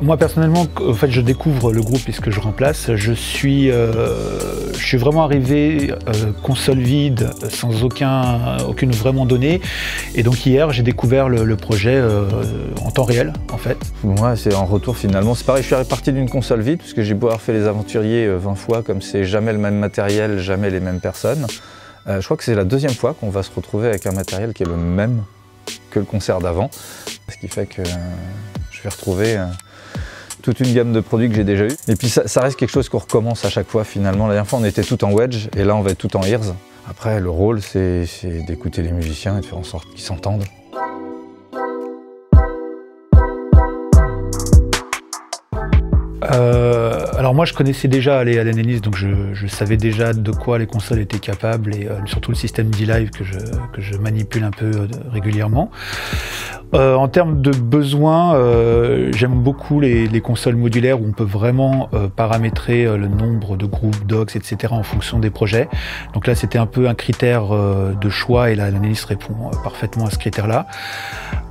Moi personnellement, en fait, je découvre le groupe puisque je remplace. Je suis vraiment arrivé console vide, sans aucune vraiment donnée. Et donc hier, j'ai découvert le projet en temps réel, en fait. Moi, c'est en retour finalement. C'est pareil, je suis parti d'une console vide puisque j'ai beau avoir fait les aventuriers 20 fois, comme c'est jamais le même matériel, jamais les mêmes personnes. Je crois que c'est la deuxième fois qu'on va se retrouver avec un matériel qui est le même que le concert d'avant. Ce qui fait que je vais retrouver toute une gamme de produits que j'ai déjà eu. Et puis ça reste quelque chose qu'on recommence à chaque fois finalement. La dernière fois on était tout en wedge et là on va être tout en ears. Après le rôle c'est d'écouter les musiciens et de faire en sorte qu'ils s'entendent. Alors moi je connaissais déjà les Alanis, donc je savais déjà de quoi les consoles étaient capables et surtout le système D-Live que je manipule un peu régulièrement. En termes de besoins, j'aime beaucoup les consoles modulaires où on peut vraiment paramétrer le nombre de groupes, docks, etc. en fonction des projets. Donc là c'était un peu un critère de choix et la Alanis répond parfaitement à ce critère-là.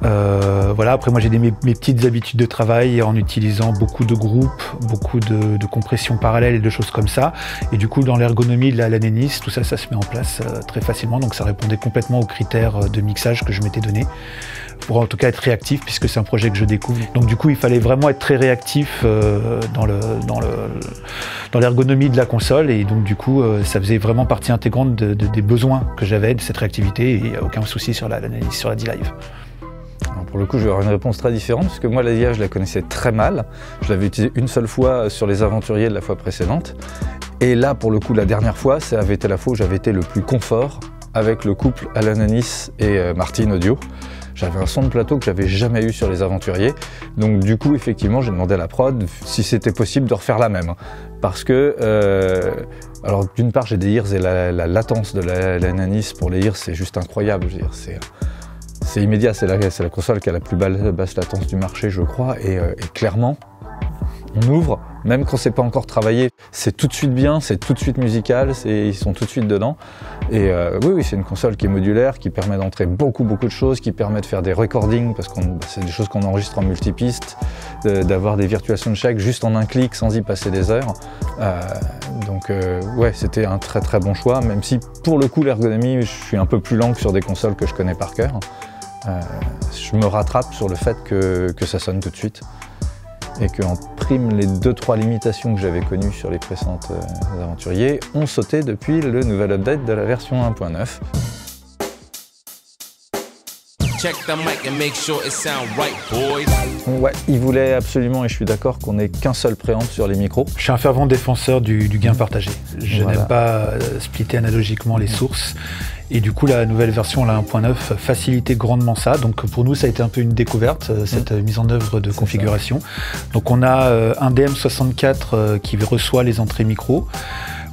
Voilà, après moi j'ai mes petites habitudes de travail en utilisant beaucoup de groupes, beaucoup de compression parallèle et de choses comme ça. Et du coup dans l'ergonomie de la Alanis, tout ça se met en place très facilement. Donc ça répondait complètement aux critères de mixage que je m'étais donné. Pour en tout cas être réactif puisque c'est un projet que je découvre. Donc du coup il fallait vraiment être très réactif dans l'ergonomie de la console et donc du coup ça faisait vraiment partie intégrante des besoins que j'avais de cette réactivité et il n'y a aucun souci sur la D-Live. Alors pour le coup je vais avoir une réponse très différente parce que moi la DIA je la connaissais très mal. Je l'avais utilisée une seule fois sur les aventuriers de la fois précédente et là pour le coup la dernière fois ça avait été la fois où j'avais été le plus confort avec le couple Alanis et Martin Audio. J'avais un son de plateau que j'avais jamais eu sur les aventuriers. Donc du coup, effectivement, j'ai demandé à la prod si c'était possible de refaire la même. Parce que, alors d'une part, j'ai des ears et la latence de l'Ananis pour les ears, c'est juste incroyable. Je veux dire, c'est immédiat, c'est la console qui a la plus basse latence du marché, je crois. Et clairement, on ouvre, même quand c'est pas encore travaillé, c'est tout de suite bien, c'est tout de suite musical, ils sont tout de suite dedans. Et oui, c'est une console qui est modulaire, qui permet d'entrer beaucoup de choses, qui permet de faire des recordings, parce que c'est des choses qu'on enregistre en multipiste, d'avoir des virtual soundcheck juste en un clic sans y passer des heures. Donc ouais, c'était un très bon choix, même si pour le coup l'ergonomie, je suis un peu plus lent que sur des consoles que je connais par cœur. Je me rattrape sur le fait que ça sonne tout de suite. Et qu'en prime, les 2-3 limitations que j'avais connues sur les précédentes aventuriers ont sauté depuis le nouvel update de la version 1.9. Ouais, il voulait absolument, et je suis d'accord, qu'on n'ait qu'un seul préamp sur les micros. Je suis un fervent défenseur du gain partagé. Je n'aime pas splitter analogiquement les sources. Et du coup, la nouvelle version, la 1.9, facilitait grandement ça. Donc pour nous, ça a été un peu une découverte, cette mise en œuvre de configuration. Donc on a un DM64 qui reçoit les entrées micro.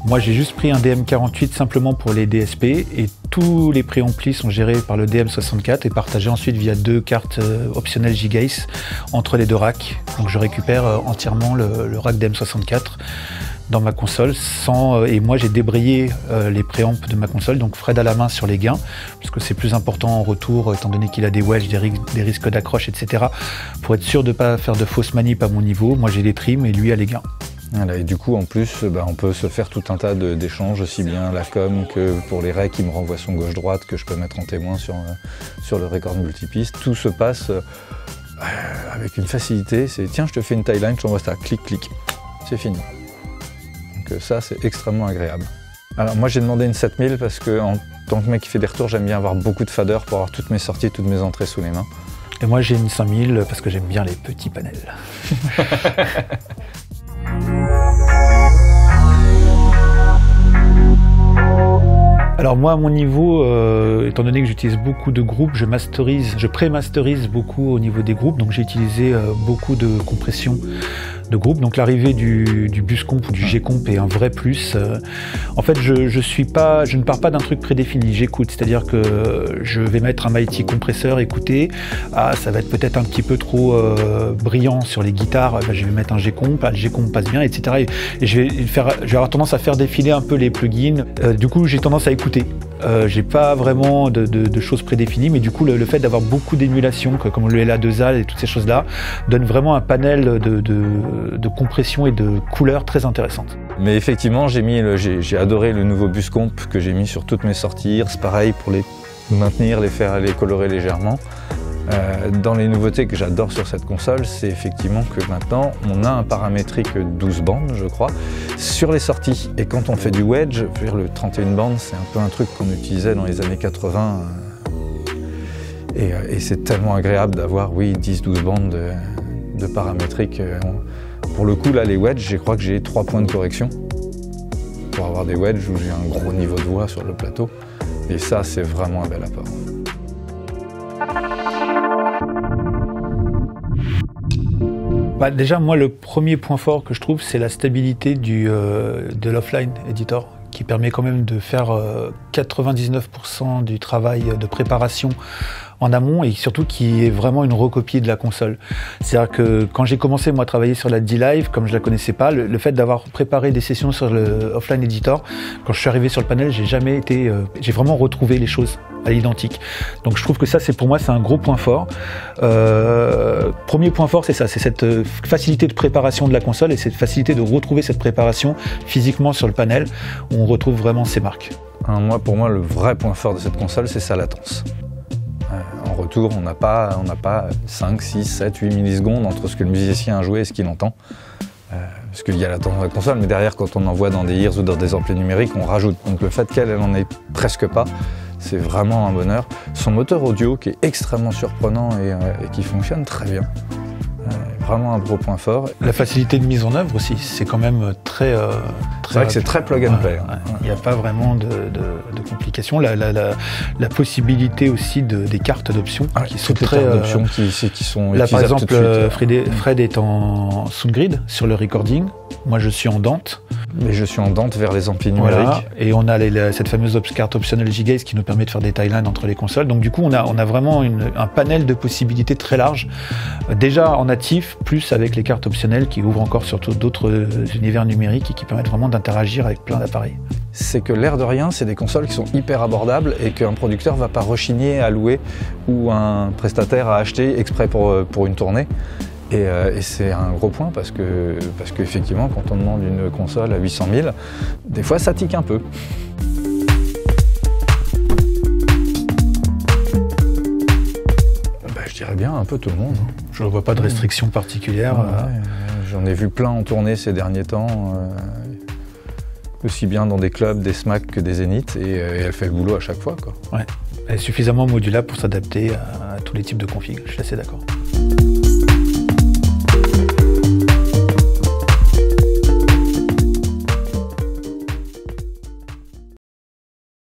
Moi, j'ai juste pris un DM48 simplement pour les DSP et tous les préamplis sont gérés par le DM64 et partagés ensuite via 2 cartes optionnelles Gigace entre les 2 racks. Donc je récupère entièrement le rack DM64 dans ma console et moi j'ai débrayé les préamps de ma console, donc Fred à la main sur les gains parce que c'est plus important en retour étant donné qu'il a des wedges, des risques d'accroche, etc. pour être sûr de ne pas faire de fausses manips à mon niveau. Moi j'ai les trims et lui a les gains. Voilà, et du coup en plus on peut se faire tout un tas d'échanges, aussi bien la com que pour les recs qui me renvoient son gauche-droite que je peux mettre en témoin sur le record multipiste. Tout se passe avec une facilité, c'est tiens je te fais une timeline, je t'envoie ça, clic, c'est fini. Donc ça c'est extrêmement agréable. Alors moi j'ai demandé une 7000 parce que en tant que mec qui fait des retours, j'aime bien avoir beaucoup de faders pour avoir toutes mes sorties, toutes mes entrées sous les mains. Et moi j'ai une 5000 parce que j'aime bien les petits panels. Alors moi à mon niveau, étant donné que j'utilise beaucoup de groupes, je pré-masterise beaucoup au niveau des groupes, donc j'ai utilisé beaucoup de compression de groupes. Donc l'arrivée du Buscomp ou du G-Comp est un vrai plus. En fait, je ne pars pas d'un truc prédéfini, j'écoute, c'est-à-dire que je vais mettre un Mighty compresseur, écouter, ça va être peut-être un petit peu trop brillant sur les guitares, je vais mettre un G-Comp, le G-Comp passe bien, etc. Et je vais avoir tendance à faire défiler un peu les plugins. Du coup, j'ai tendance à écouter J'ai pas vraiment de choses prédéfinies, mais du coup le fait d'avoir beaucoup d'émulation, comme le LA2A et toutes ces choses-là, donne vraiment un panel de compression et de couleurs très intéressantes. Mais effectivement, j'ai adoré le nouveau bus comp que j'ai mis sur toutes mes sorties. C'est pareil pour les maintenir, les colorer légèrement. Dans les nouveautés que j'adore sur cette console, c'est effectivement que maintenant on a un paramétrique 12 bandes, je crois, sur les sorties. Et quand on fait du wedge, je veux dire, le 31 bandes, c'est un peu un truc qu'on utilisait dans les années 80. Et c'est tellement agréable d'avoir, oui, 10-12 bandes de paramétrique. Pour le coup, là, les wedges, je crois que j'ai 3 points de correction pour avoir des wedges où j'ai un gros niveau de voix sur le plateau. Et ça, c'est vraiment un bel apport. Déjà, moi, le premier point fort que je trouve, c'est la stabilité de l'offline editor, qui permet quand même de faire 99% du travail de préparation en amont et surtout qui est vraiment une recopie de la console. C'est-à-dire que quand j'ai commencé moi à travailler sur la D-Live, comme je la connaissais pas, le fait d'avoir préparé des sessions sur le Offline Editor, quand je suis arrivé sur le panel, j'ai vraiment retrouvé les choses à l'identique. Donc je trouve que ça, pour moi, c'est un gros point fort. Premier point fort, c'est ça, c'est cette facilité de préparation de la console et cette facilité de retrouver cette préparation physiquement sur le panel où on retrouve vraiment ses marques. Pour moi, le vrai point fort de cette console, c'est sa latence. En retour, on n'a pas 5, 6, 7, 8 millisecondes entre ce que le musicien a joué et ce qu'il entend. Parce qu'il y a latence dans la console, mais derrière, quand on envoie dans des ears ou dans des amplis numériques, on rajoute. Donc le fait qu'elle n'en ait presque pas, c'est vraiment un bonheur. Son moteur audio qui est extrêmement surprenant et qui fonctionne très bien. Vraiment un gros point fort. La facilité de mise en œuvre aussi, c'est quand même très... c'est vrai que c'est très plug and play. Il n'y a pas vraiment de complications. La possibilité aussi des cartes d'options qui sont très... cartes d'options qui sont là, par exemple, tout de suite. Fred est en Soundgrid sur le recording. Moi, je suis en Dante. Mais je suis en Dante vers les amplis numériques. Voilà. Et on a cette fameuse carte optionnelle G-Gaze qui nous permet de faire des timelines entre les consoles. Donc du coup, on a vraiment un panel de possibilités très large. Déjà en natif, plus avec les cartes optionnelles qui ouvrent encore surtout d'autres univers numériques et qui permettent vraiment d'interagir avec plein d'appareils. C'est que l'air de rien, c'est des consoles qui sont hyper abordables et qu'un producteur ne va pas rechigner à louer ou un prestataire à acheter exprès pour une tournée. Et c'est un gros point parce que effectivement, quand on demande une console à 800 000, des fois ça tique un peu. Je dirais bien un peu tout le monde. Je ne vois pas de restrictions particulières. J'en ai vu plein en tournée ces derniers temps, aussi bien dans des clubs, des SMAC que des Zénith, et elle fait le boulot à chaque fois, quoi. Ouais. Elle est suffisamment modulable pour s'adapter à tous les types de configs, je suis assez d'accord.